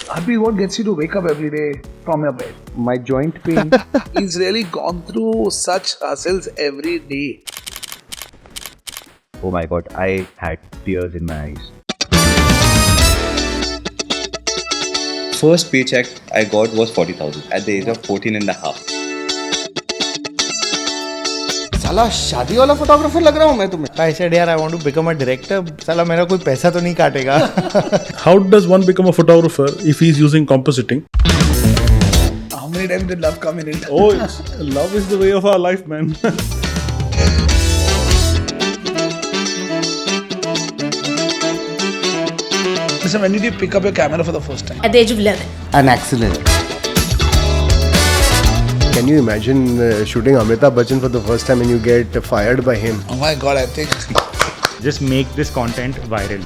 Harpreet, what gets you to wake up every day from your bed? My joint pain. He's really gone through such hustles every day. Oh my god, I had tears in my eyes. First paycheck I got was 40,000 at the age of 14 and a half. साला शादी वाला photographer लग रहा हूँ मैं तुम्हें. I said यार I want to become a director. साला मेरा कोई पैसा तो नहीं काटेगा. How does one become a photographer if he's using compositing? How many times did love come in it? Oh, love is the way of our life, man. Listen, when did you pick up your camera for the first time? At the age of 11. An accident. Can you imagine shooting Amitabh Bachchan for the first time and you get fired by him? Oh my god, I think. Just make this content viral.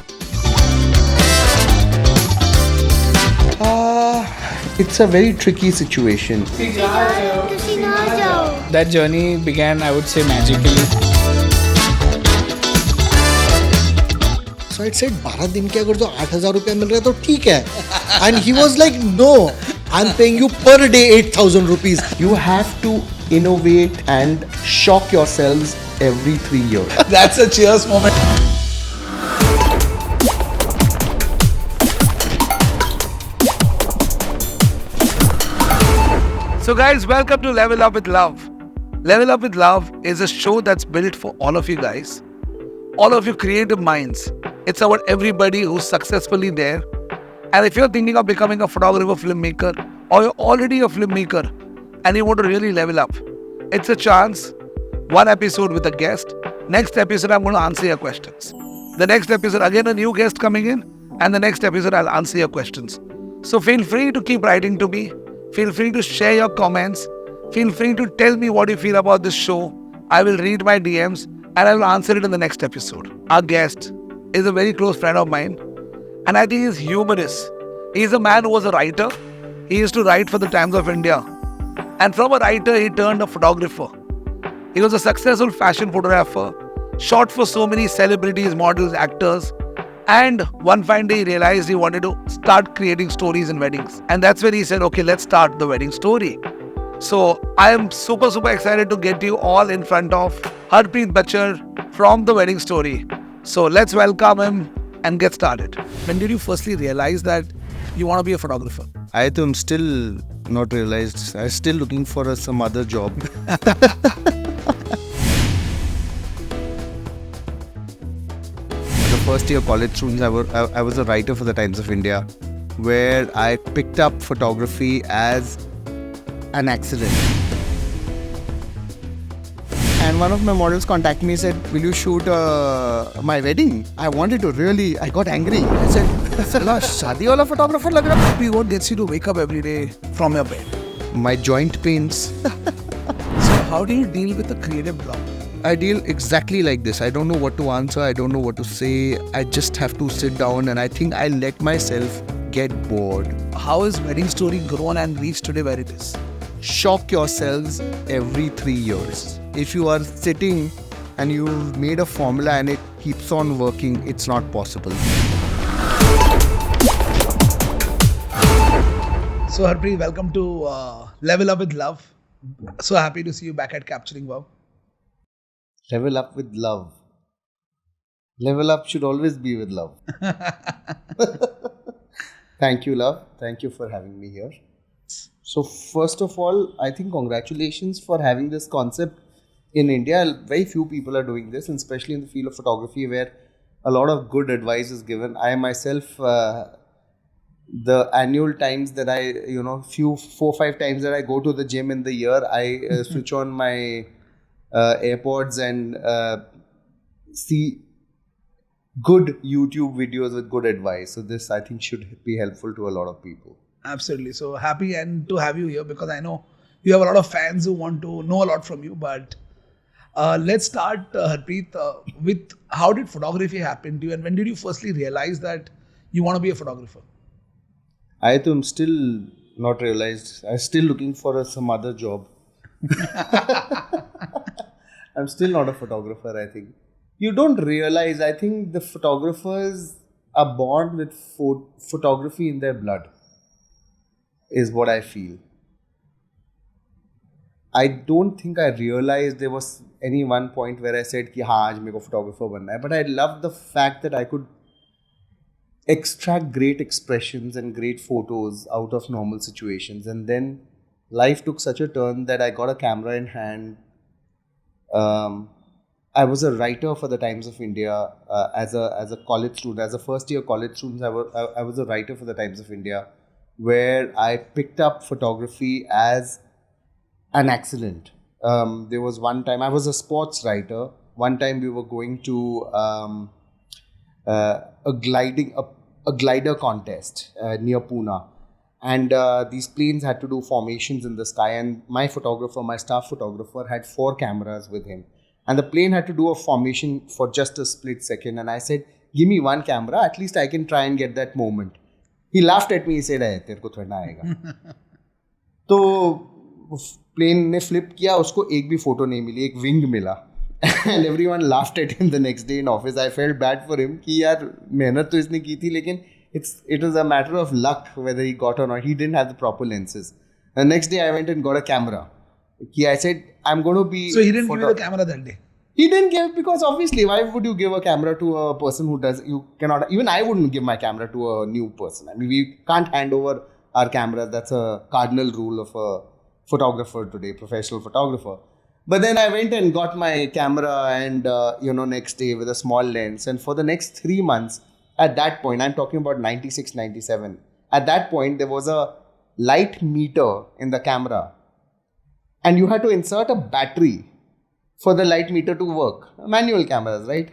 It's a very tricky situation. That journey began, I would say, magically. So I said 12 दिन के अगर जो 8,000 रुपया मिल रहा है तो ठीक है. And he was like, no, I'm paying you per day 8,000 rupees. You have to innovate and shock yourselves every 3 years. That's a cheers moment. So guys, welcome to Level Up with Love. Level Up with Love is a show that's built for all of you guys, all of you creative minds. It's about everybody who's successfully there. And if you're thinking of becoming a photographer, filmmaker, or you're already a filmmaker and you want to really level up, it's a chance. One episode with a guest. Next episode, I'm going to answer your questions. The next episode, again, a new guest coming in. And the next episode, I'll answer your questions. So feel free to keep writing to me. Feel free to share your comments. Feel free to tell me what you feel about this show. I will read my DMs and I will answer it in the next episode. Our guest is a very close friend of mine. And I think he's humorous. He's a man who was a writer. He used to write for the Times of India. And from a writer, he turned a photographer. He was a successful fashion photographer, shot for so many celebrities, models, actors. And one fine day, he realized he wanted to start creating stories in weddings. And that's when he said, okay, let's start the wedding story. So I am super excited to get you all in front of Harpreet Bachher from the Wedding Story. So let's welcome him and get started. When did you firstly realize that you want to be a photographer? I am still not realized. I'm still looking for some other job. The first year college students, I was a writer for the Times of India, where I picked up photography as an accident. And one of my models contacted me and said, will you shoot my wedding? I wanted to really, I got angry. I said, "Sala, शादी वाला photographer लग रहा है." What gets you to wake up every day from your bed? My joint pains. So how do you deal with the creative block? I deal exactly like this. I don't know what to answer. I don't know what to say. I just have to sit down and I think I let myself get bored. How has Wedding Story grown and reached today where it is? Shock yourselves every 3 years. If you are sitting and you've made a formula and it keeps on working, it's not possible. So Harpreet, welcome to Level Up with Love. So happy to see you back at Capturing Wow. Level up with love. Level up should always be with love. Thank you, love. Thank you for having me here. So first of all, I think congratulations for having this concept in India. Very few people are doing this, and especially in the field of photography where a lot of good advice is given. I myself, the annual times that I, 4-5 times that I go to the gym in the year, I switch on my AirPods and see good YouTube videos with good advice. So this, I think, should be helpful to a lot of people. Absolutely. So happy and to have you here because I know you have a lot of fans who want to know a lot from you. But let's start, Harpreet, with how did photography happen to you and when did you firstly realize that you want to be a photographer? I am still not realized. I'm still looking for some other job. I'm still not a photographer, I think. You don't realize, I think the photographers are born with photography in their blood. is what I feel. I don't think I realized there was any one point where I said कि हाँ आज मेरे को photographer बनना है. But I loved the fact that I could extract great expressions and great photos out of normal situations. And then life took such a turn that I got a camera in hand. I was a writer for the Times of India as a college student. As a first year college student, I was a writer for the Times of India, where I picked up photography as an accident. There was one time I was a sports writer. One time we were going to a glider contest near Pune, and these planes had to do formations in the sky. And my staff photographer, had 4 cameras with him, and the plane had to do a formation for just a split second. And I said, "Give me one camera. At least I can try and get that moment." He laughed at me. He said, "तेरे को थोड़ा ना आएगा." तो plane ने flip किया, उसको एक भी फोटो नहीं मिली, एक विंग मिला. And everyone laughed at him the next day in office. I felt bad for him कि यार मेहनत तो इसने की थी, लेकिन it was a matter of luck whether he got or not. He didn't have the proper lenses. The next day I went and got a camera. I said, I'm going to be... So he didn't give you the camera that day? He didn't give, because obviously why would you give a camera to a person who does... You cannot... Even I wouldn't give my camera to a new person. I mean, we can't hand over our cameras. That's a cardinal rule of a photographer today, professional photographer. But then I went and got my camera, and next day with a small lens. And for the next 3 months, at that point, I'm talking about 96, 97. At that point, there was a light meter in the camera, and you had to insert a battery for the light meter to work. Manual cameras, right?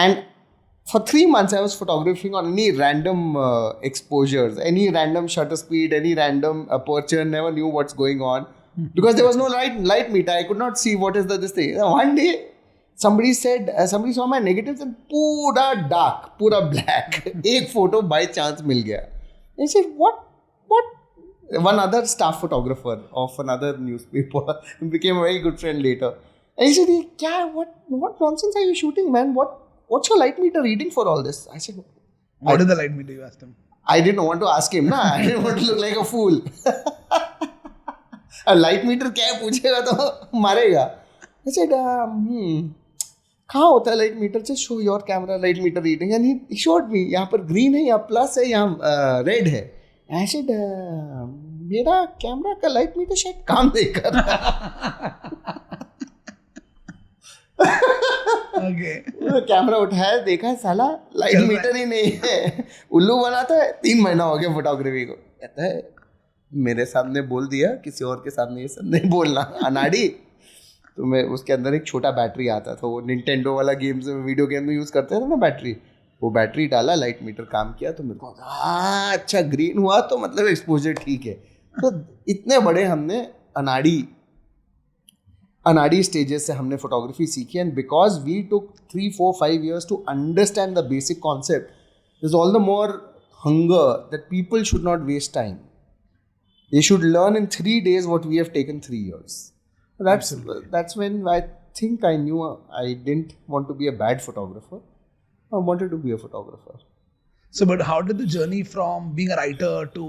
And for 3 months, I was photographing on any random exposures, any random shutter speed, any random aperture. Never knew what's going on because there was no light meter. I could not see what is this thing. One day, somebody saw my negatives and pura dark, pura black. Ek photo by chance mil gaya. I said, what? One other staff photographer of another newspaper became a very good friend later. And he said, what nonsense are you shooting, man? What's your light meter reading for all this? I said, what is the light meter, you asked him? I didn't want to ask him. I didn't want to look like a fool. A light meter क्या है पूछेगा तो मारेगा. I said, कहाँ होता है light metre? Just show your camera light meter reading. And he showed me, यहाँ पर green है, यहाँ प्लस है, यहाँ रेड है. I said, मेरा कैमरा का लाइट मीटर शायद काम नहीं कर रहा. कैमरा उठाया, देखा साला लाइट मीटर ही नहीं है. उल्लू बनाता है. 3 महीना हो गया फोटोग्राफी को. कहता है मेरे सामने बोल दिया, किसी और के सामने ये सब नहीं बोलना, अनाड़ी. तो मैं उसके अंदर एक छोटा बैटरी आता था, वो निंटेंडो वाला गेम्स में, वीडियो गेम में यूज़ करते थे ना बैटरी. वो बैटरी डाला, लाइट मीटर काम किया, तो मेरे को अच्छा ग्रीन हुआ तो मतलब एक्सपोजर ठीक है. तो इतने बड़े हमने अनाड़ी स्टेजेस से हमने फोटोग्राफी सीखी. And because we took 3, 4, 5 years to understand the basic concept, there's all the more hunger that people should not waste time. They should learn in 3 days what we have taken 3 years. That's when I think I knew I didn't want to be a bad photographer. I wanted to be a photographer. So, but how did the journey from being a writer to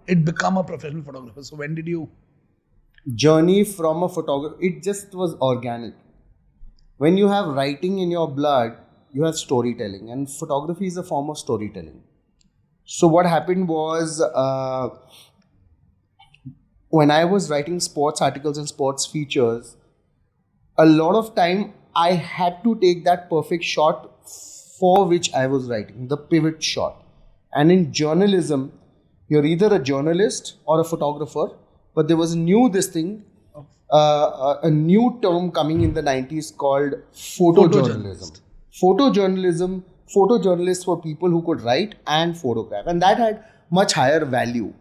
it become a professional photographer? So, when did you... Journey from a photographer, it just was organic. When you have writing in your blood, you have storytelling, and photography is a form of storytelling. So what happened was, when I was writing sports articles and sports features, a lot of time I had to take that perfect shot for which I was writing, the pivot shot. And in journalism, you're either a journalist or a photographer. But there was a new term coming in the 90s called photojournalism. Photojournalists were people who could write and photograph, and that had much higher value.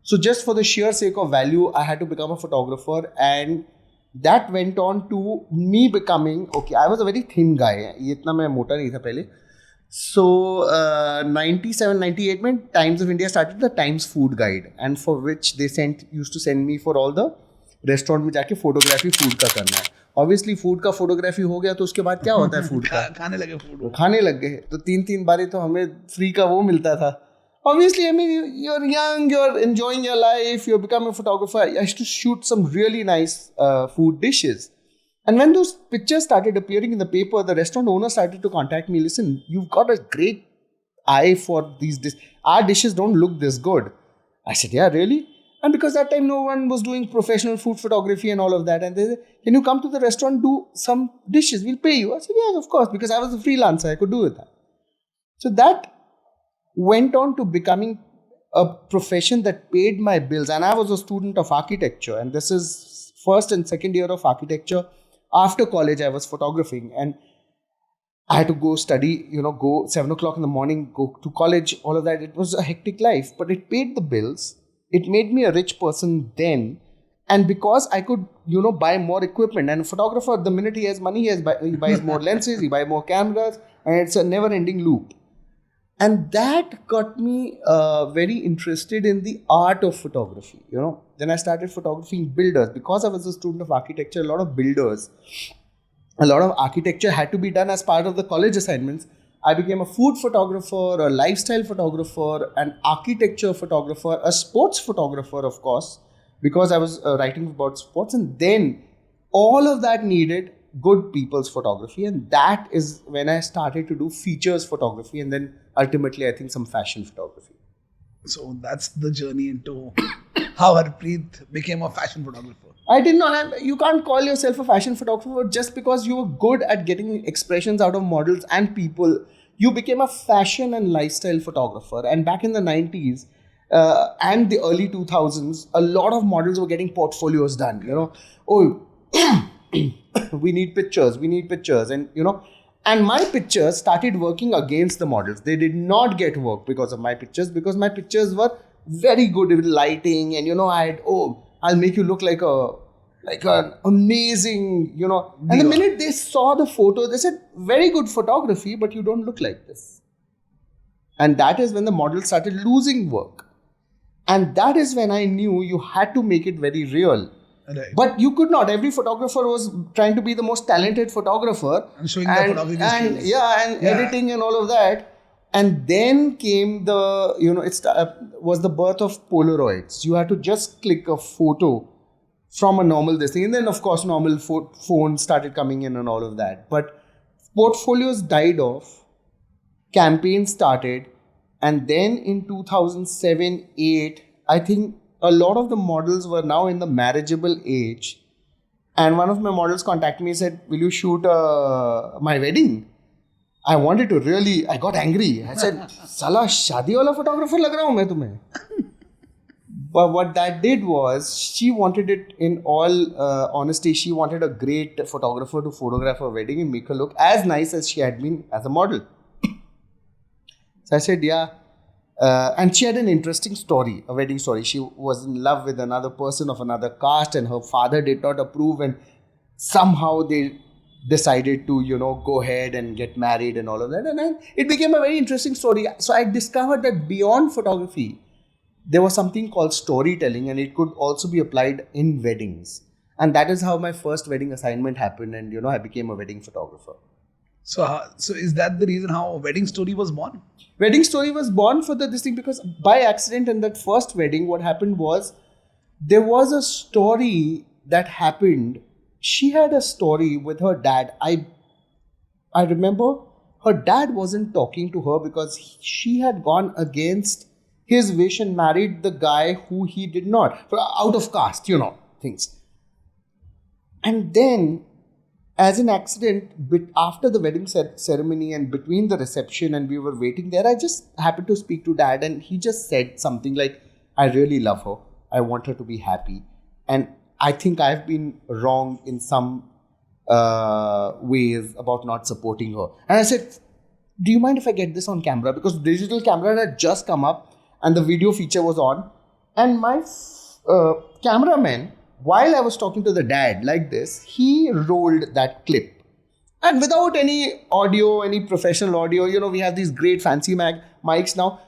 So just for the sheer sake of value, I had to become a photographer, and that went on to me becoming, I was a very thin guy. इतना मैं मोटा नहीं था पहले. So 97, 98 में Times of India started the Times Food Guide, and for which they used to send me for all the restaurant में जाके photography food का करना है. Obviously food का photography हो गया तो उसके बाद क्या होता है food का? खाने लगे food. खाने लग गए तो 3 बारी तो हमें free का वो मिलता था. Obviously, I mean, you're young, you're enjoying your life, you're becoming a photographer. I used to shoot some really nice food dishes. And when those pictures started appearing in the paper, the restaurant owner started to contact me. Listen, you've got a great eye for these dishes. Our dishes don't look this good. I said, yeah, really? And because that time no one was doing professional food photography and all of that. And they said, can you come to the restaurant, do some dishes? We'll pay you. I said, yes, of course, because I was a freelancer. I could do it. So that went on to becoming a profession that paid my bills. And I was a student of architecture. And this is first and second year of architecture. After college, I was photographing. And I had to go study, go 7 o'clock in the morning, go to college, all of that. It was a hectic life, but it paid the bills. It made me a rich person then. And because I could, buy more equipment. And a photographer, the minute he has money, he buys more lenses, he buys more cameras, and it's a never-ending loop. And that got me very interested in the art of photography, Then I started photographing builders. Because I was a student of architecture, a lot of architecture had to be done as part of the college assignments. I became a food photographer, a lifestyle photographer, an architecture photographer, a sports photographer, of course, because I was writing about sports. And then all of that needed good people's photography. And that is when I started to do features photography. And then ultimately, I think some fashion photography. So that's the journey into how Harpreet became a fashion photographer. I did not have, you can't call yourself a fashion photographer just because you were good at getting expressions out of models and people. You became a fashion and lifestyle photographer. And back in the 90s and the early 2000s, a lot of models were getting portfolios done. Oh, we need pictures. And my pictures started working against the models. They did not get work because of my pictures, because my pictures were very good with lighting. And, I'll make you look like an amazing, And the minute they saw the photo, they said, very good photography, but you don't look like this. And that is when the model started losing work. And that is when I knew you had to make it very real. Right. But you could not. Every photographer was trying to be the most talented photographer. And showing their photography skills. Editing and all of that. And then came the, was the birth of Polaroids. You had to just click a photo from a normal this thing. And then, of course, normal phones started coming in and all of that. But portfolios died off. Campaigns started. And then in 2007-8, I think a lot of the models were now in the marriageable age. And one of my models contacted me and said, will you shoot my wedding? I wanted to really, I got angry. I said, Sala, shadi wala photographer lag raha hu main tumhe. But what that did was, she wanted it, in all honesty, she wanted a great photographer to photograph her wedding and make her look as nice as she had been as a model. So I said, yeah. And she had an interesting story, a wedding story. She was in love with another person of another caste, and her father did not approve, and somehow they decided to, go ahead and get married and all of that. And it became a very interesting story. So I discovered that beyond photography, there was something called storytelling, and it could also be applied in weddings. And that is how my first wedding assignment happened, and, I became a wedding photographer. So is that the reason how Wedding Story was born? Wedding Story was born for this thing because by accident in that first wedding, what happened was, there was a story that happened. She had a story with her dad. I remember her dad wasn't talking to her because she had gone against his wish and married the guy who he did not, out of caste, things. And then, as an accident, after the wedding ceremony and between the reception and we were waiting there, I just happened to speak to dad, and he just said something like, I really love her. I want her to be happy. And I think I've been wrong in some ways about not supporting her. And I said, do you mind if I get this on camera? Because digital camera had just come up and the video feature was on. And my cameraman, while I was talking to the dad like this, he rolled that clip. And without any audio, any professional audio, we have these great fancy mics now.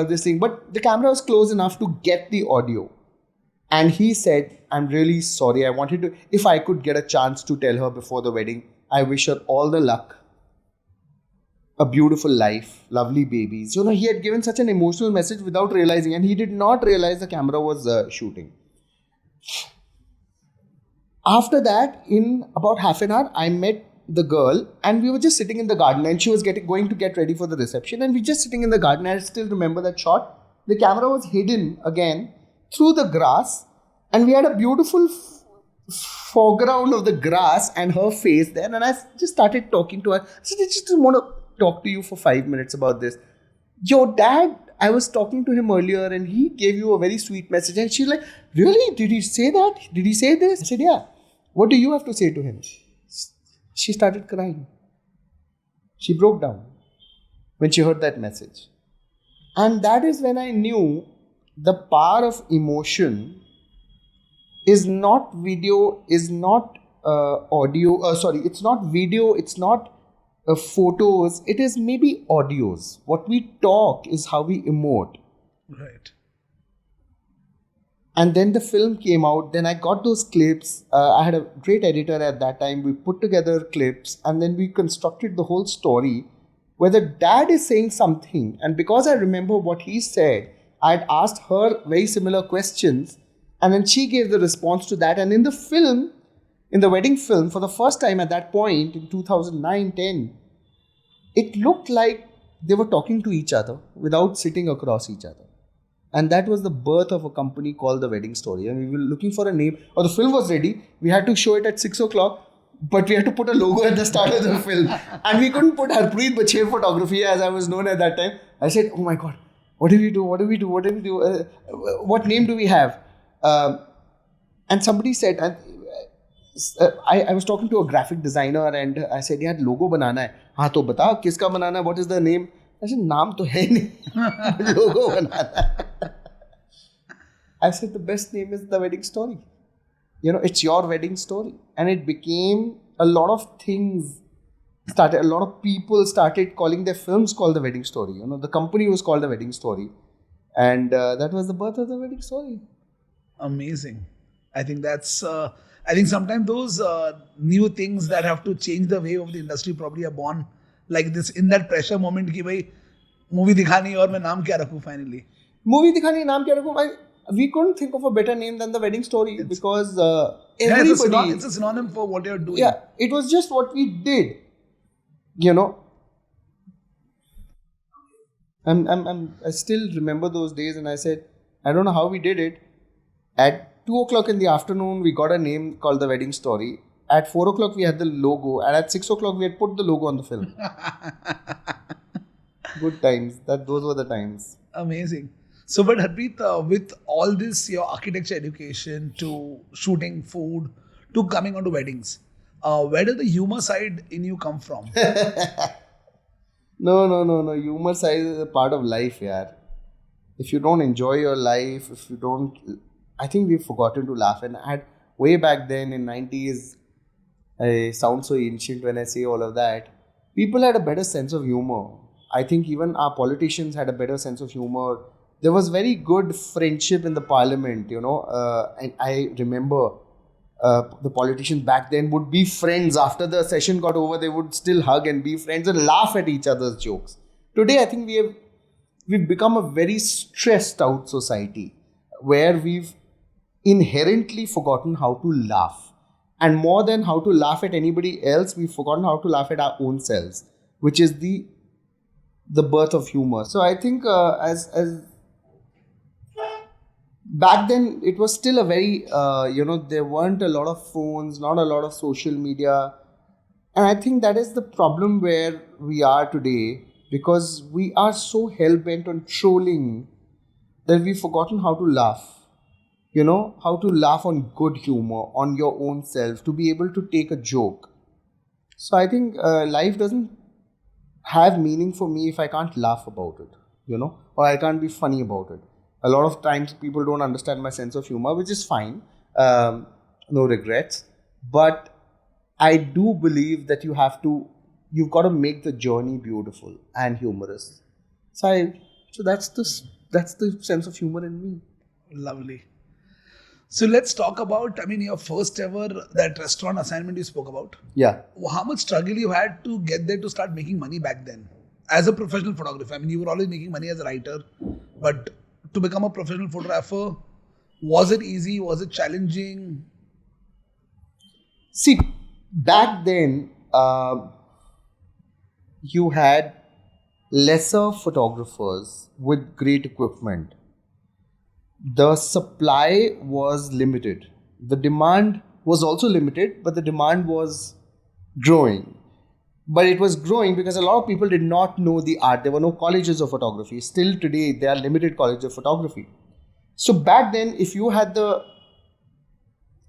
This thing. But the camera was close enough to get the audio. And he said, I'm really sorry. I wanted to, if I could get a chance to tell her before the wedding, I wish her all the luck. a beautiful life, lovely babies. He had given such an emotional message without realizing, and he did not realize the camera was shooting. After that, in about half an hour, I met the girl, and we were just sitting in the garden, and she was going to get ready for the reception, and we just sitting in the garden. I still remember that shot. The camera was hidden again through the grass, and we had a beautiful foreground of the grass and her face there. And I just started talking to her. I said, I just want to talk to you for 5 minutes about this. Your dad, I was talking to him earlier, and he gave you a very sweet message. And she's like, really? Did he say that? Did he say this? I said, yeah. What do you have to say to him? She started crying. She broke down when she heard that message. And that is when I knew the power of emotion is not video, is not audio, it's not video, it's not photos, it is maybe audios. What we talk is how we emote. Right. And then the film came out, then I got those clips. I had a great editor at that time. We put together clips, and then we constructed the whole story where the dad is saying something. And because I remember what he said, I had asked her very similar questions, and then she gave the response to that. And in the film, in the wedding film, for the first time at that point in 2009-10, it looked like they were talking to each other without sitting across each other. And that was the birth of a company called The Wedding Story. And we were looking for a name, or the film was ready. We had to show it at 6 o'clock, but we had to put a logo at the start of the film. And we couldn't put Harpreet Bachher Photography, as I was known at that time. I said, oh my God, what do we do? What do we do? What do we do? What name do we have? And somebody said, I was talking to a graphic designer, and I said, yaar, logo banana hai. Haan, to bata, kiska banana hai? What is the name? I said, naam to hai nahi. Logo banana hai. I said, the best name is The Wedding Story. It's your wedding story. And it became a lot of things started, a lot of people started calling their films called The Wedding Story. The company was called The Wedding Story. And that was the birth of The Wedding Story. Amazing. I think that's, I think sometimes those new things that have to change the way of the industry probably are born like this, in that pressure moment ki bhai, movie dikhani hai aur main naam kya rakhu finally. Movie dikhani, naam kya rakhu? We couldn't think of a better name than The Wedding Story because everybody... it's a synonym for what you're doing. Yeah, it was just what we did. I still remember those days, and I said, I don't know how we did it. At 2 o'clock in the afternoon, we got a name called The Wedding Story. At 4 o'clock, we had the logo. And at 6 o'clock, we had put the logo on the film. Good times. Those were the times. Amazing. So, but Harpreet, with all this, your architecture education to shooting food to coming onto weddings, where does the humor side in you come from? No. Humor side is a part of life, yaar. If you don't enjoy your life, if you don't... I think we've forgotten to laugh. And I had way back then in 90s, I sound so ancient when I say all of that. People had a better sense of humor. I think even our politicians had a better sense of humor. There was very good friendship in the parliament, and I remember the politicians back then would be friends. After the session got over, they would still hug and be friends and laugh at each other's jokes. Today, I think we've become a very stressed out society where we've inherently forgotten how to laugh. And more than how to laugh at anybody else, we've forgotten how to laugh at our own selves, which is the birth of humor. So I think as back then, it was still a very, there weren't a lot of phones, not a lot of social media. And I think that is the problem where we are today, because we are so hell-bent on trolling that we've forgotten how to laugh. How to laugh on good humor, on your own self, to be able to take a joke. So I think life doesn't have meaning for me if I can't laugh about it, or I can't be funny about it. A lot of times people don't understand my sense of humor, which is fine. No regrets. But I do believe that you've got to make the journey beautiful and humorous. So that's the sense of humor in me. Lovely. So let's talk about, your first ever, that restaurant assignment you spoke about. Yeah. How much struggle you had to get there to start making money back then? as a professional photographer? I mean, you were always making money as a writer, but to become a professional photographer, was it easy? Was it challenging? See, back then, you had lesser photographers with great equipment. The supply was limited. The demand was also limited, but the demand was growing. But it was growing because a lot of people did not know the art. There were no colleges of photography. Still today, there are limited colleges of photography. So back then, if you had the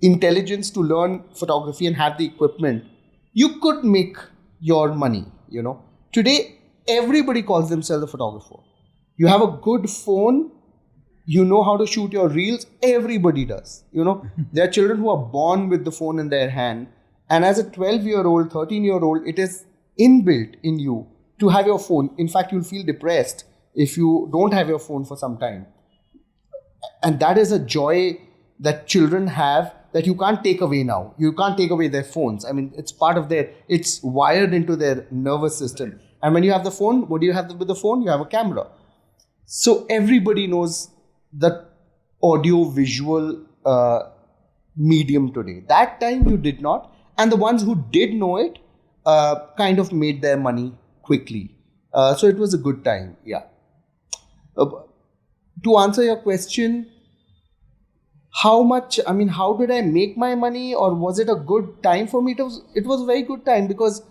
intelligence to learn photography and have the equipment, you could make your money, you know. Today, everybody calls themselves a photographer. You have a good phone, you know how to shoot your reels, everybody does, you know. There are children who are born with the phone in their hand, and as a 12-year-old, 13-year-old, it is inbuilt in you to have your phone. In fact, you'll feel depressed if you don't have your phone for some time. And that is a joy that children have that you can't take away now. You can't take away their phones. I mean, it's part of it's wired into their nervous system. And when you have the phone, what do you have with the phone? You have a camera. So everybody knows the audio visual medium today. That time you did not. And the ones who did know it kind of made their money quickly. So it was a good time, yeah. To answer your question, how did I make my money, or was it a good time for me? It was a very good time because,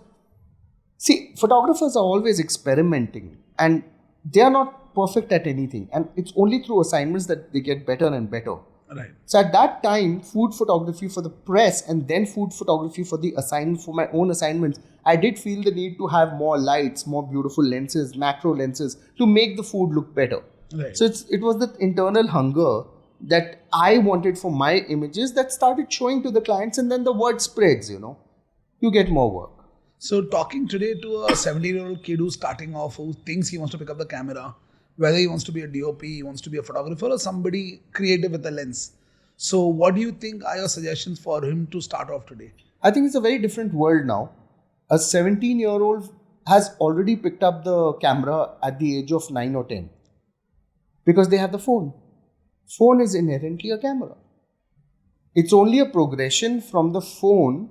see, photographers are always experimenting and they are not perfect at anything. And it's only through assignments that they get better and better. Right. So at that time, food photography for the press and then food photography for the assignment, for my own assignments, I did feel the need to have more lights, more beautiful lenses, macro lenses to make the food look better. Right. So it was that internal hunger that I wanted for my images that started showing to the clients, and then the word spreads, you know. You get more work. So talking today to a 17-year-old kid who's starting off, who thinks he wants to pick up the camera, whether he wants to be a DOP, he wants to be a photographer, or somebody creative with a lens. So what do you think are your suggestions for him to start off today? I think it's a very different world now. A 17-year-old has already picked up the camera at the age of 9 or 10 because they have the phone. Phone is inherently a camera. It's only a progression from the phone.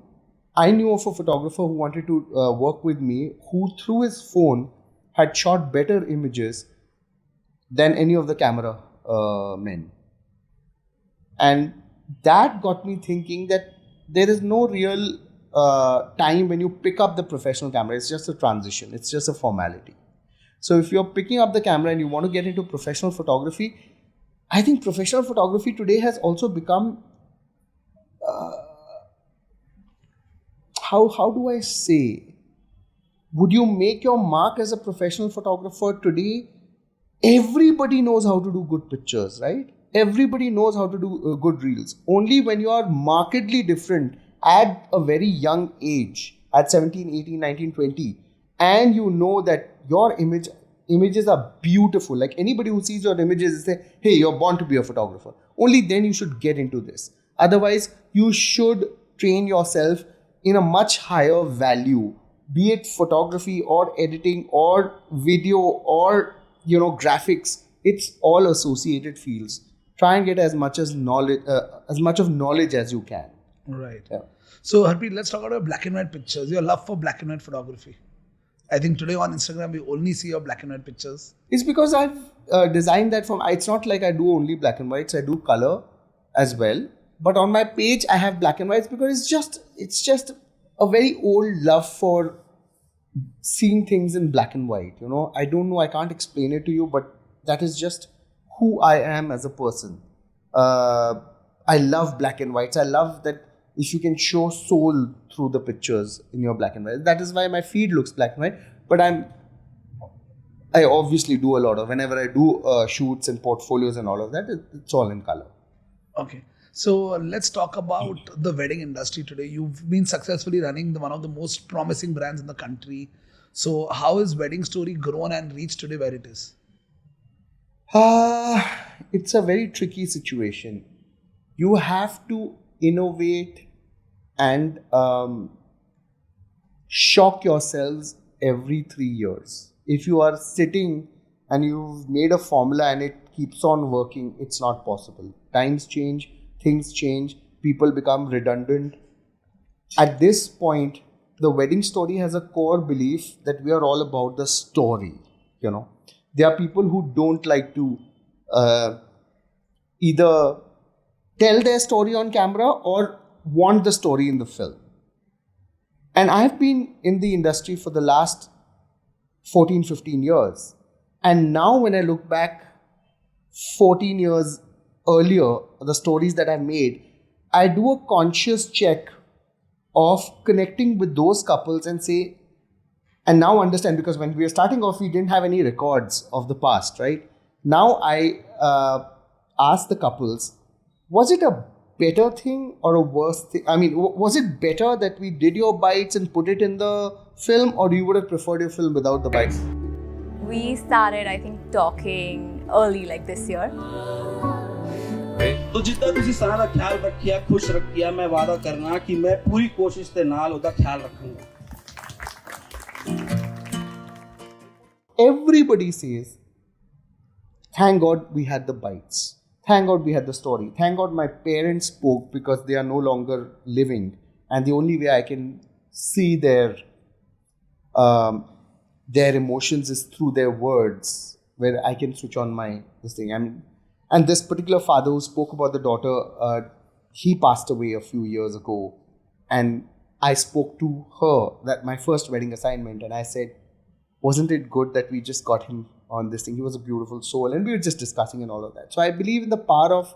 I knew of a photographer who wanted to work with me, who through his phone had shot better images than any of the camera men. And that got me thinking that there is no real time when you pick up the professional camera. It's just a transition. It's just a formality. So if you're picking up the camera and you want to get into professional photography, I think professional photography today has also become, how do I say, would you make your mark as a professional photographer today? Everybody knows how to do good pictures, right? Everybody knows how to do good reels. Only when you are markedly different at a very young age, at 17, 18, 19, 20, and you know that your images are beautiful. Like anybody who sees your images say, hey, you're born to be a photographer. Only then you should get into this. Otherwise, you should train yourself in a much higher value, be it photography or editing or video or, you know, graphics. It's all associated fields. Try and get as much of knowledge as you can. Right. Yeah. So Harpreet, let's talk about black and white pictures. Your love for black and white photography. I think today on Instagram we only see your black and white pictures. It's because I've designed that from. It's not like I do only black and whites. I do color as well. But on my page I have black and whites because it's just a very old love for seeing things in black and white. You know, I don't know. I can't explain it to you, but that is just who I am as a person. I love black and whites. I love that if you can show soul through the pictures in your black and white. That is why my feed looks black and white. But I obviously do a lot of, whenever I do shoots and portfolios and all of that, it's all in color. Okay. So let's talk about the wedding industry today. You've been successfully running one of the most promising brands in the country. So how is Wedding Story grown and reached today where it is? It's a very tricky situation. You have to innovate and shock yourselves every 3 years. If you are sitting and you've made a formula and it keeps on working, it's not possible. Times change, things change, people become redundant. At this point, the wedding story has a core belief that we are all about the story. There are people who don't like to either tell their story on camera or want the story in the film. And I've been in the industry for the last 14, 15 years. And now when I look back 14 years earlier, the stories that I made, I do a conscious check of connecting with those couples and say, and now understand, because when we were starting off, we didn't have any records of the past, right? Now I ask the couples, was it a better thing or a worse thing? I mean, was it better that we did your bites and put it in the film, or you would have preferred your film without the bites? We started, I think, talking early, like this year. तो जितना तुसी सारा ख्याल रखिया खुश रखिया मैं वादा करना कि मैं पूरी कोशिश ते नाल ओदा ख्याल रखूंगा. Everybody says, thank God we had the bites. Thank God we had the story. Thank God my parents spoke, because they are no longer living. And the only way I can see their emotions is through their words, where I can switch on this thing. And this particular father who spoke about the daughter, he passed away a few years ago. And I spoke to her, that my first wedding assignment, and I said, wasn't it good that we just got him on this thing? He was a beautiful soul, and we were just discussing and all of that. So I believe in the power of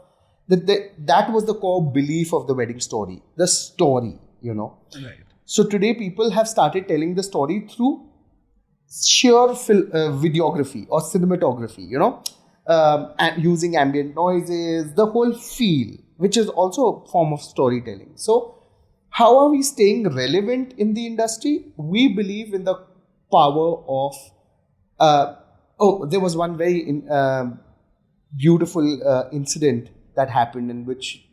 that was the core belief of the wedding story, the story, Right. So today people have started telling the story through sheer videography or cinematography, and using ambient noises, the whole feel, which is also a form of storytelling. So how are we staying relevant in the industry? We believe in the power of there was one very beautiful incident that happened in which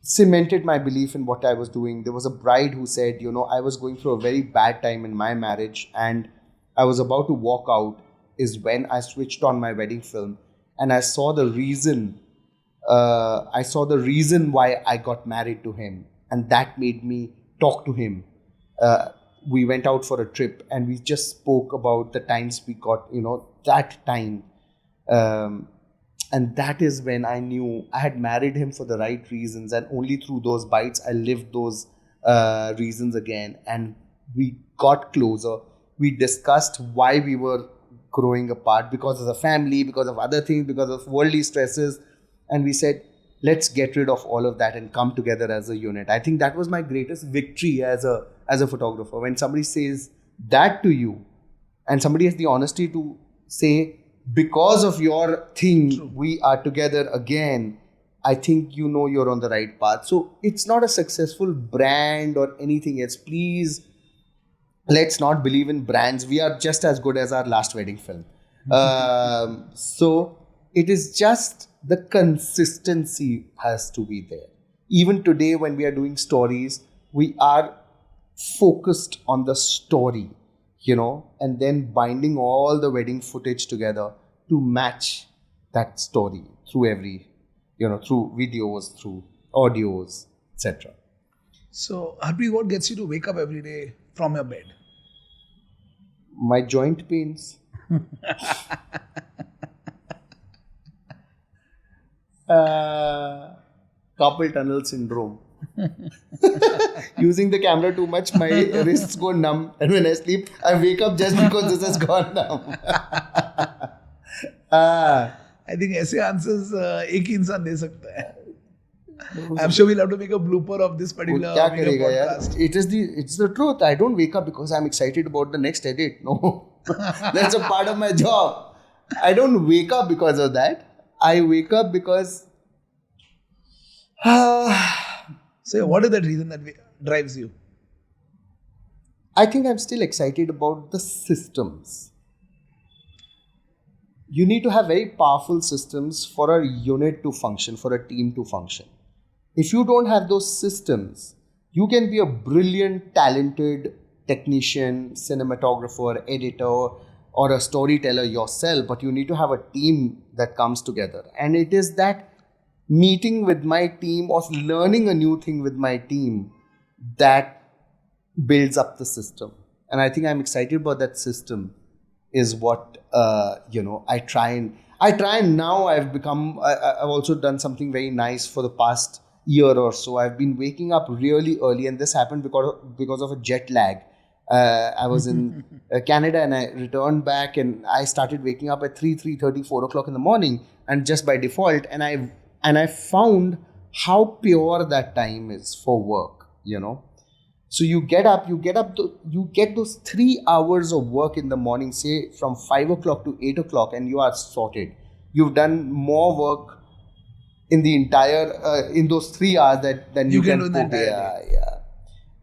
cemented my belief in what I was doing. There was a bride who said, I was going through a very bad time in my marriage and I was about to walk out, is when I switched on my wedding film and I saw the reason why I got married to him, and that made me talk to him. We went out for a trip and we just spoke about the times we got, that time. And that is when I knew I had married him for the right reasons, and only through those bites I lived those reasons again. And we got closer. We discussed why we were growing apart, because of the family, because of other things, because of worldly stresses. And we said, let's get rid of all of that and come together as a unit. I think that was my greatest victory as a photographer. When somebody says that to you, and somebody has the honesty to say, because of your thing, True. We are together again, I think you're on the right path. So it's not a successful brand or anything else. Please, let's not believe in brands. We are just as good as our last wedding film. So it is just the consistency has to be there. Even today when we are doing stories, we are focused on the story, and then binding all the wedding footage together to match that story through through videos, through audios, etc. So, Harpreet, what gets you to wake up every day from your bed? My joint pains. Carpal tunnel syndrome. Using the camera too much, my wrists go numb, and when I sleep, I wake up just because this has gone numb. I think ऐसे answers एक ही इंसान दे सकता है. I'm sure we'll have to make a blooper of this particular video podcast. It's the truth. I don't wake up because I'm excited about the next edit. No, that's a part of my job. I don't wake up because of that. I wake up because. So, what is that reason that drives you? I think I'm still excited about the systems. You need to have very powerful systems for a unit to function, for a team to function. If you don't have those systems, you can be a brilliant, talented technician, cinematographer, editor, or a storyteller yourself, but you need to have a team that comes together. And it is that meeting with my team or learning a new thing with my team that builds up the system. And I think I'm excited about that system is what, I try and now I've also done something very nice for the past year or so. I've been waking up really early, and this happened because of a jet lag. I was in Canada and I returned back, and I started waking up at 3:30, 4 o'clock in the morning, and just by default, and I found how pure that time is for work, So you get those 3 hours of work in the morning, say from 5 o'clock to 8 o'clock, and you are sorted. You've done more work in the entire in those 3 hours than you can do in the entire day. Yeah.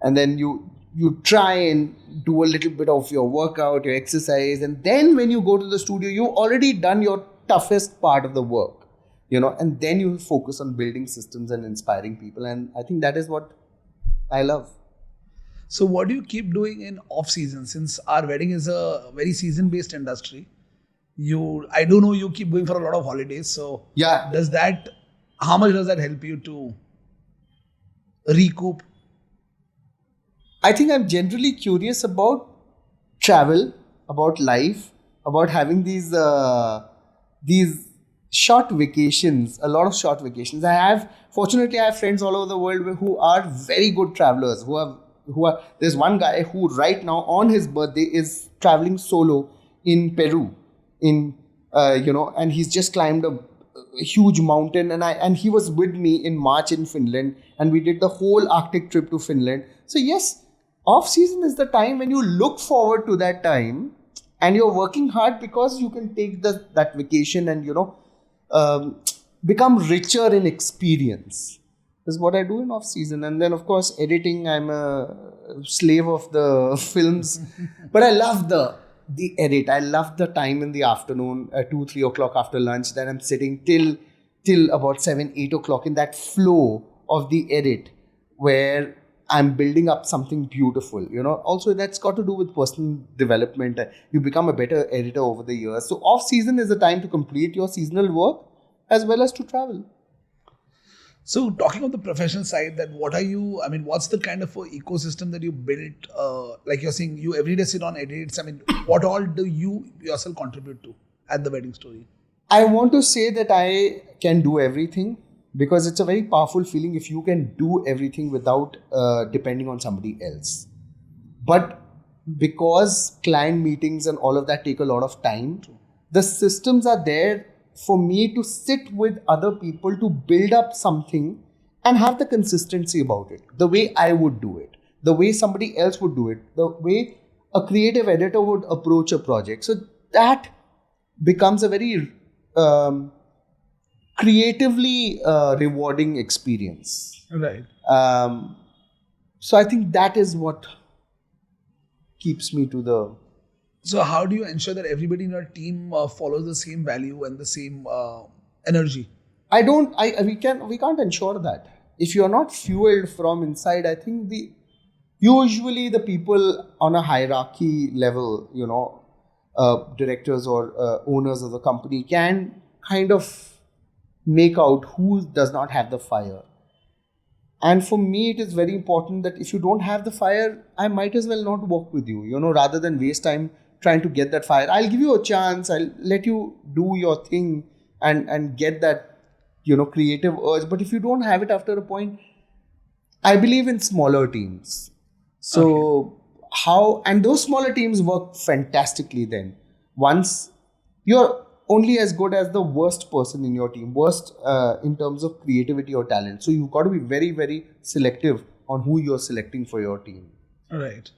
And then you try and do a little bit of your workout, your exercise, and then when you go to the studio, you've already done your toughest part of the work, and then you focus on building systems and inspiring people. And I think that is what I love. So what do you keep doing in off season? Since our wedding is a very season based industry, I do know you keep going for a lot of holidays. So Yeah. how much does that help you to recoup? I think I'm generally curious about travel, about life, about having these short vacations, a lot of short vacations. Fortunately, I have friends all over the world who are very good travelers. There's one guy who right now on his birthday is traveling solo in Peru, and he's just climbed a huge mountain, and he was with me in March in Finland, and we did the whole Arctic trip to Finland. So yes, off season is the time when you look forward to that time, and you're working hard because you can take that vacation and become richer in experience. Is what I do in off season. And then of course editing, I'm a slave of the films, but I love the edit. I love the time in the afternoon, 2-3 o'clock after lunch, that I'm sitting till about 7-8 o'clock in that flow of the edit where I'm building up something beautiful. Also that's got to do with personal development. You become a better editor over the years. So off season is the time to complete your seasonal work as well as to travel. So talking on the professional side, what's the kind of ecosystem that you built? Like you're saying, you every day sit on edits. What all do you yourself contribute to at the Wedding Story? I want to say that I can do everything, because it's a very powerful feeling if you can do everything without depending on somebody else. But because client meetings and all of that take a lot of time, the systems are there for me to sit with other people to build up something and have the consistency about it, the way I would do it, the way somebody else would do it, the way a creative editor would approach a project. So that becomes a very creatively rewarding experience. Right. So I think that is what keeps me to the... So how do you ensure that everybody in your team follows the same value and the same energy? We can't ensure that. If you're not fueled from inside, I think usually the people on a hierarchy level, directors or owners of the company can kind of make out who does not have the fire. And for me, it is very important that if you don't have the fire, I might as well not work with you, rather than waste time trying to get that fire. I'll give you a chance. I'll let you do your thing and get that, creative urge. But if you don't have it after a point, I believe in smaller teams. So and those smaller teams work fantastically then. Once you're only as good as the worst person in your team, in terms of creativity or talent. So you've got to be very, very selective on who you're selecting for your team. Right.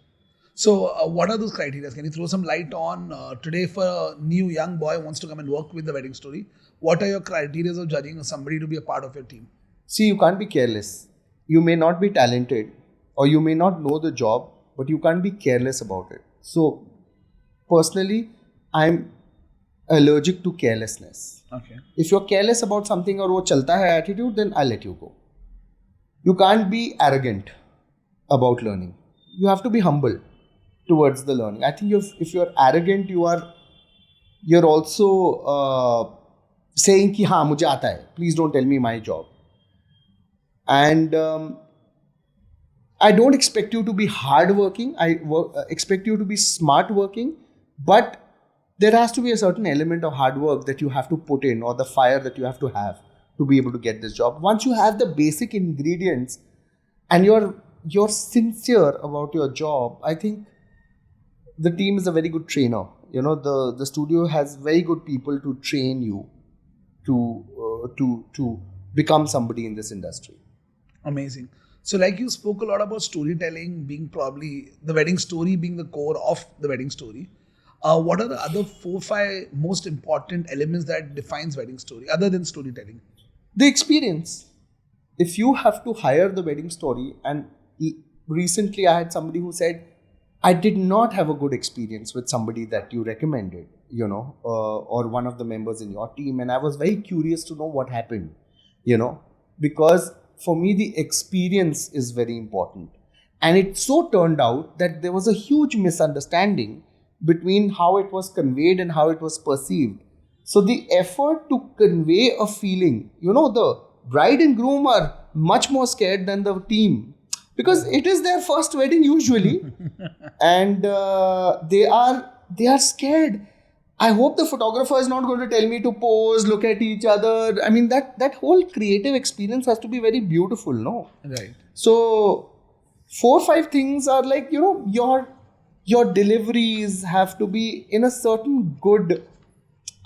So what are those criteria? Can you throw some light on today for a new young boy who wants to come and work with the Wedding Story? What are your criteria of judging somebody to be a part of your team? See, you can't be careless. You may not be talented or you may not know the job, but you can't be careless about it. So personally, I'm allergic to carelessness. Okay. If you're careless about something or wo chalta hai attitude, then I'll let you go. You can't be arrogant about learning. You have to be humble. towards the learning. I think if you're arrogant, you're also saying कि हाँ मुझे आता है. Please don't tell me my job. And I don't expect you to be hardworking. I expect you to be smart working, but there has to be a certain element of hard work that you have to put in, or the fire that you have to be able to get this job. Once you have the basic ingredients and you're sincere about your job, I think the team is a very good trainer. You know, the studio has very good people to train you to become somebody in this industry. Amazing. So like you spoke a lot about storytelling being probably the wedding story being the core of the wedding story. What are the other 4-5 most important elements that defines wedding story other than storytelling? The experience. If you have to hire the wedding story, and recently I had somebody who said, I did not have a good experience with somebody that you recommended, you know, or one of the members in your team. And I was very curious to know what happened, you know, because for me, the experience is very important. And it so turned out that there was a huge misunderstanding between how it was conveyed and how it was perceived. So the effort to convey a feeling, you know, the bride and groom are much more scared than the team, because it is their first wedding usually. And they are scared. I hope the photographer is not going to tell me to pose, look at each other. I mean, that whole creative experience has to be very beautiful, no? Right. So 4 or 5 things are like, you know, your deliveries have to be in a certain good,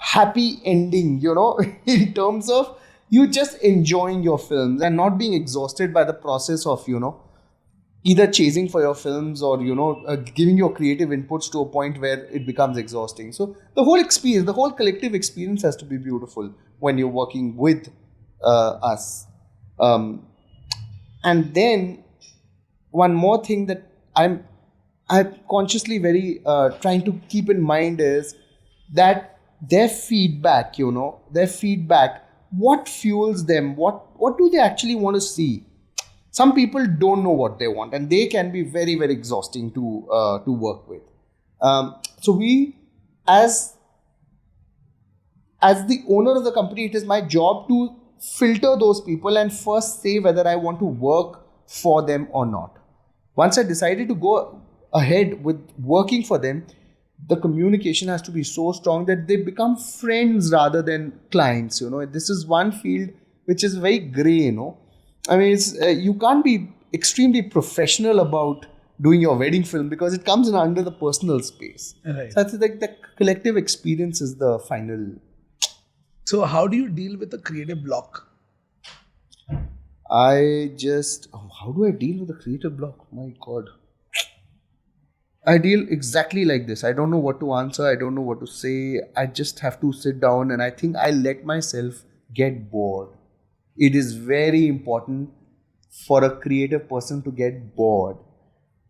happy ending, you know, in terms of you just enjoying your films and not being exhausted by the process of, you know, either chasing for your films or, you know, giving your creative inputs to a point where it becomes exhausting. So the whole experience, the whole collective experience has to be beautiful when you're working with us. And then one more thing that I'm consciously very trying to keep in mind is that their feedback, you know, what fuels them? What do they actually want to see? Some people don't know what they want, and they can be very, very exhausting to work with. So we, as the owner of the company, it is my job to filter those people and first say whether I want to work for them or not. Once I decided to go ahead with working for them, the communication has to be so strong that they become friends rather than clients. You know, this is one field which is very grey, you know. I mean, it's, you can't be extremely professional about doing your wedding film because it comes in under the personal space. Right. So I think like the collective experience is the final. So how do you deal with the creative block? How do I deal with the creative block? My God. I deal exactly like this. I don't know what to answer. I don't know what to say. I just have to sit down, and I think I let myself get bored. It is very important for a creative person to get bored.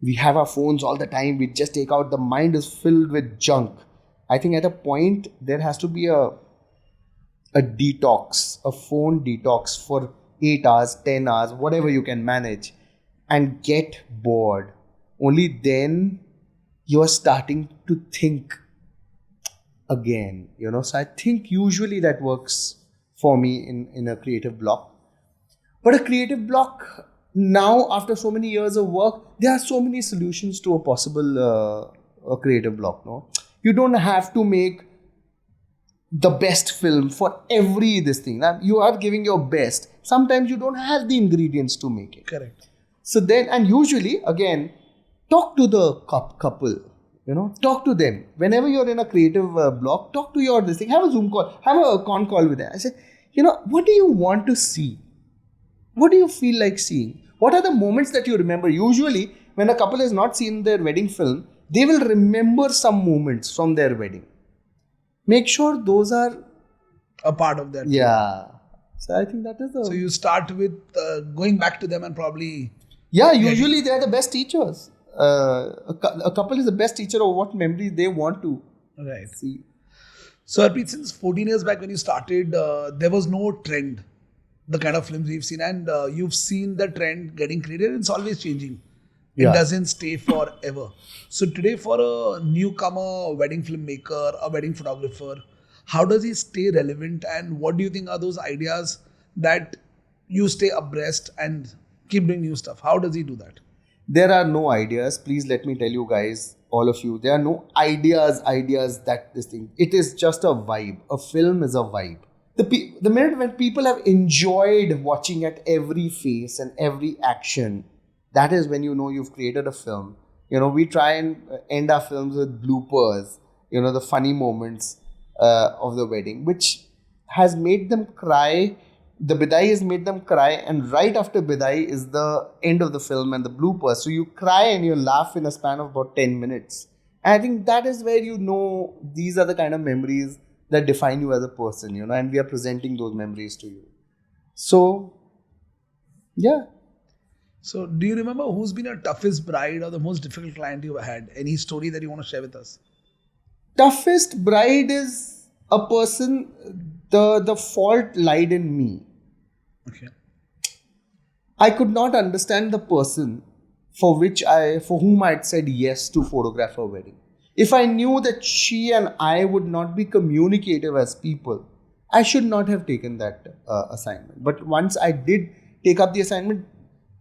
We have our phones all the time. We just take out, the mind is filled with junk. I think at a point there has to be a detox, a phone detox for 8 hours, 10 hours, whatever you can manage, and get bored. Only then you are starting to think again, you know. So I think usually that works for me in a creative block. But a creative block, now after so many years of work, there are so many solutions to a possible a creative block. No, you don't have to make the best film for every this thing. Now, you are giving your best. Sometimes you don't have the ingredients to make it. Correct. So then, and usually again, talk to the couple. You know, talk to them. Whenever you're in a creative block, talk to your this thing. Have a Zoom call. Have a con call with them. I say, you know, what do you want to see? What do you feel like seeing? What are the moments that you remember? Usually, when a couple has not seen their wedding film, they will remember some moments from their wedding. Make sure those are A part of that. Yeah. So I think that is the... So you start with going back to them and probably... Yeah, usually they are the best teachers. A couple is the best teacher of what memories they want to see. So Harpreet, since 14 years back when you started, there was no trend, the kind of films we've seen, and you've seen the trend getting created. It's always changing. It Yeah. doesn't stay forever. So today, for a newcomer wedding filmmaker, a wedding photographer, how does he stay relevant, and what do you think are those ideas that you stay abreast and keep doing new stuff? How does he do that? There are no ideas. Please let me tell you guys, all of you, there are no ideas that this thing. It is just a vibe. A film is a vibe. The minute when people have enjoyed watching at every face and every action, that is when you know you've created a film. We try and end our films with bloopers, the funny moments of the wedding, which has made them cry. The bidai has made them cry, and right after bidai is the end of the film and the bloopers. So you cry and you laugh in a span of about 10 minutes. And I think that is where these are the kind of memories that define you as a person, and we are presenting those memories to you. So, yeah. So, do you remember who's been your toughest bride or the most difficult client you've had? Any story that you want to share with us? Toughest bride is a person, the fault lied in me. Okay. I could not understand the person for whom I had said yes to photograph her wedding. If I knew that she and I would not be communicative as people, I should not have taken that assignment. But once I did take up the assignment,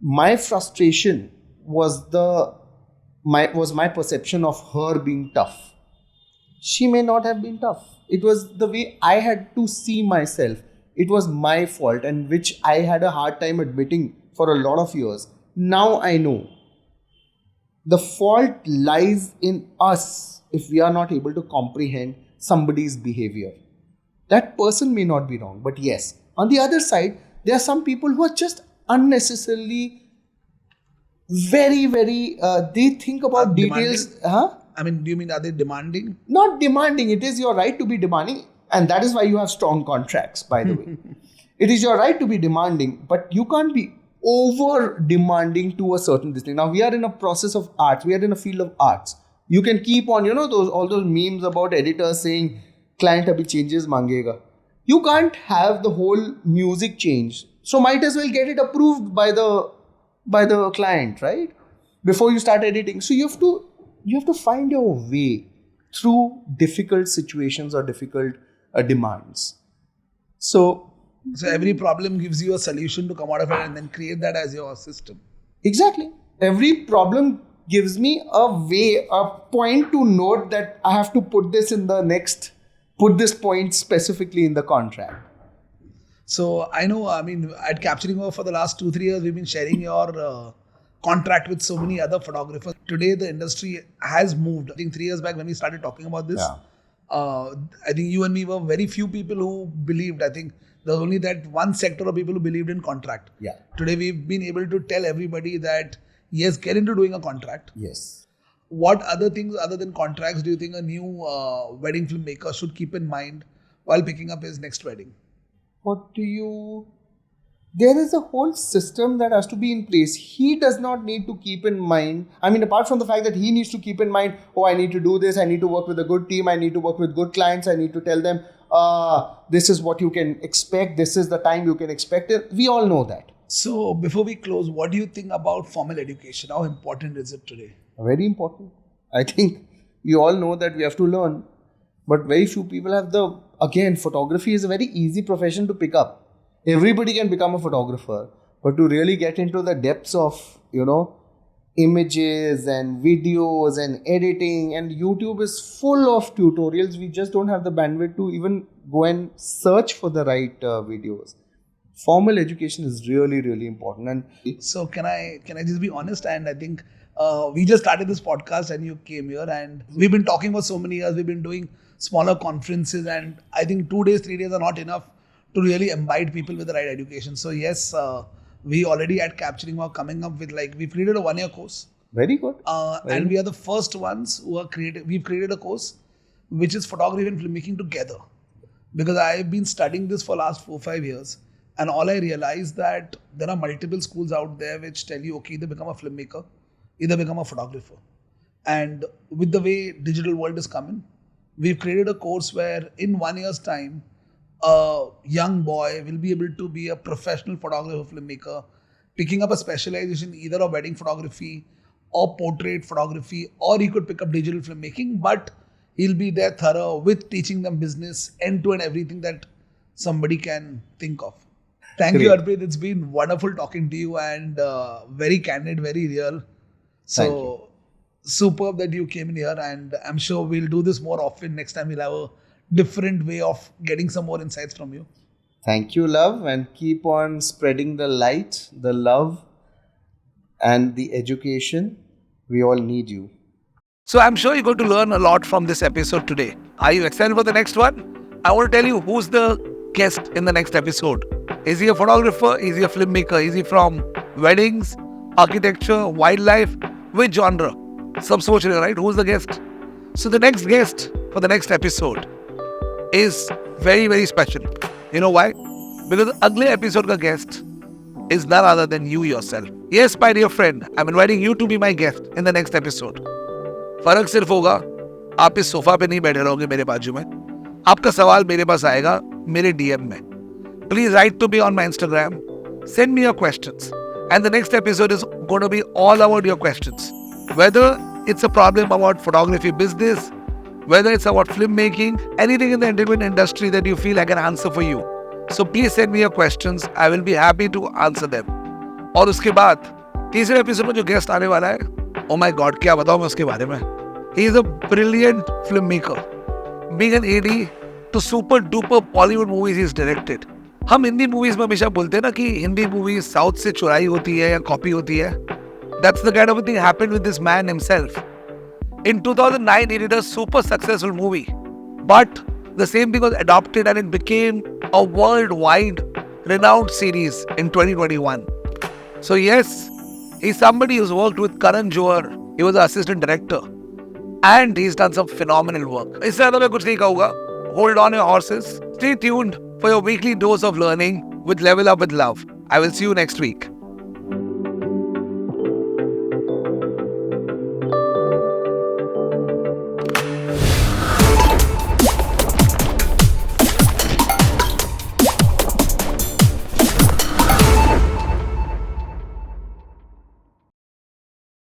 my frustration was my perception of her being tough. She may not have been tough. It was the way I had to see myself. It was my fault, and which I had a hard time admitting for a lot of years. Now I know. The fault lies in us if we are not able to comprehend somebody's behavior. That person may not be wrong, but yes. On the other side, there are some people who are just unnecessarily very, very, they think about details. Demanding? I mean, do you mean are they demanding? Not demanding. It is your right to be demanding. And that is why you have strong contracts, by the way. It is your right to be demanding, but you can't be over demanding to a certain thing. Now, we are in a process of arts. We are in a field of arts. You can keep on, all those memes about editors saying, client abhi changes mangega. You can't have the whole music change. So might as well get it approved by the client, right? Before you start editing. So you have to find your way through difficult situations or difficult demands. So every problem gives you a solution to come out of it and then create that as your system. Exactly. Every problem gives me a point to note that I have to put this point specifically in the contract. So I know, at Capturing Over for the last 2-3 years, we've been sharing your contract with so many other photographers. Today, the industry has moved. I think 3 years back when we started talking about this, I think you and me were very few people who believed. I think there was only that one sector of people who believed in contract. Yeah. Today, we've been able to tell everybody that, yes, get into doing a contract. Yes. What other things other than contracts do you think a new wedding filmmaker should keep in mind while picking up his next wedding? There is a whole system that has to be in place. He does not need to keep in mind, apart from the fact that he needs to keep in mind, I need to do this, I need to work with a good team, I need to work with good clients, I need to tell them, this is what you can expect, this is the time you can expect it. We all know that. So before we close, what do you think about formal education? How important is it today? Very important. I think we all know that we have to learn, but very few people have photography is a very easy profession to pick up. Everybody can become a photographer, but to really get into the depths of, images and videos and editing, and YouTube is full of tutorials. We just don't have the bandwidth to even go and search for the right videos. Formal education is really, really important. And so can I just be honest? And I think we just started this podcast and you came here, and we've been talking for so many years. We've been doing smaller conferences, and I think 2 days, 3 days are not enough to really imbibe people with the right education. So yes, we already at Capturing are coming up with we've created a 1-year course. Very good. And we are the first ones who are we've created a course which is photography and filmmaking together. Because I've been studying this for last 4-5 years, and all I realized that there are multiple schools out there which tell you, okay, either become a filmmaker, either become a photographer. And with the way digital world is coming, we've created a course where in 1 year's time, a young boy will be able to be a professional photographer, filmmaker, picking up a specialization either of wedding photography or portrait photography, or he could pick up digital filmmaking, but he'll be there thorough with teaching them business, end to end, everything that somebody can think of. Thank you, Great. Harpreet. It's been wonderful talking to you and very candid, very real. Thank So superb that you came in here, and I'm sure we'll do this more often. Next time we'll have a different way of getting some more insights from you. Thank you, love, and keep on spreading the light, the love, and the education. We all need you. So I'm sure you're going to learn a lot from this episode today. Are you excited for the next one? I want to tell you who's the guest in the next episode. Is he a photographer? Is he a filmmaker? Is he from weddings, architecture, wildlife? Which genre? Sab soch rahe ho, right? Who's the guest? So the next guest for the next episode is very, very special. You know why? Because the अगले episode का guest is none other than you yourself. Yes, my dear friend, I'm inviting you to be my guest in the next episode. फर्क सिर्फ होगा, आप इस sofa पे नहीं बैठे रहोगे मेरे बाजू में. आपका सवाल मेरे पास आएगा मेरे DM में. Please write to me on my Instagram. Send me your questions. And the next episode is going to be all about your questions. Whether it's a problem about photography business, whether it's about filmmaking, anything in the entertainment industry that you feel I can answer for you. So please send me your questions. I will be happy to answer them. और उसके बाद तीसरे episode में जो guest आने वाला है, oh my God, क्या बताऊं मैं उसके बारे में. He is a brilliant filmmaker. Being an AD to super duper Bollywood movies he's directed. हम हिंदी मूवीज में हमेशा बोलते हैं ना कि हिंदी मूवीज साउथ से चुराई होती है या कॉपी होती है. That's the kind of a thing happened with this man himself. In 2009, he did a super successful movie. But the same thing was adopted and it became a worldwide renowned series in 2021. So yes, he's somebody who's worked with Karan Johar. He was the assistant director. And he's done some phenomenal work. इससे ज़्यादा मैं कुछ नहीं कहूँगा. Hold on your horses. Stay tuned for your weekly dose of learning with Level Up with Love. I will see you next week.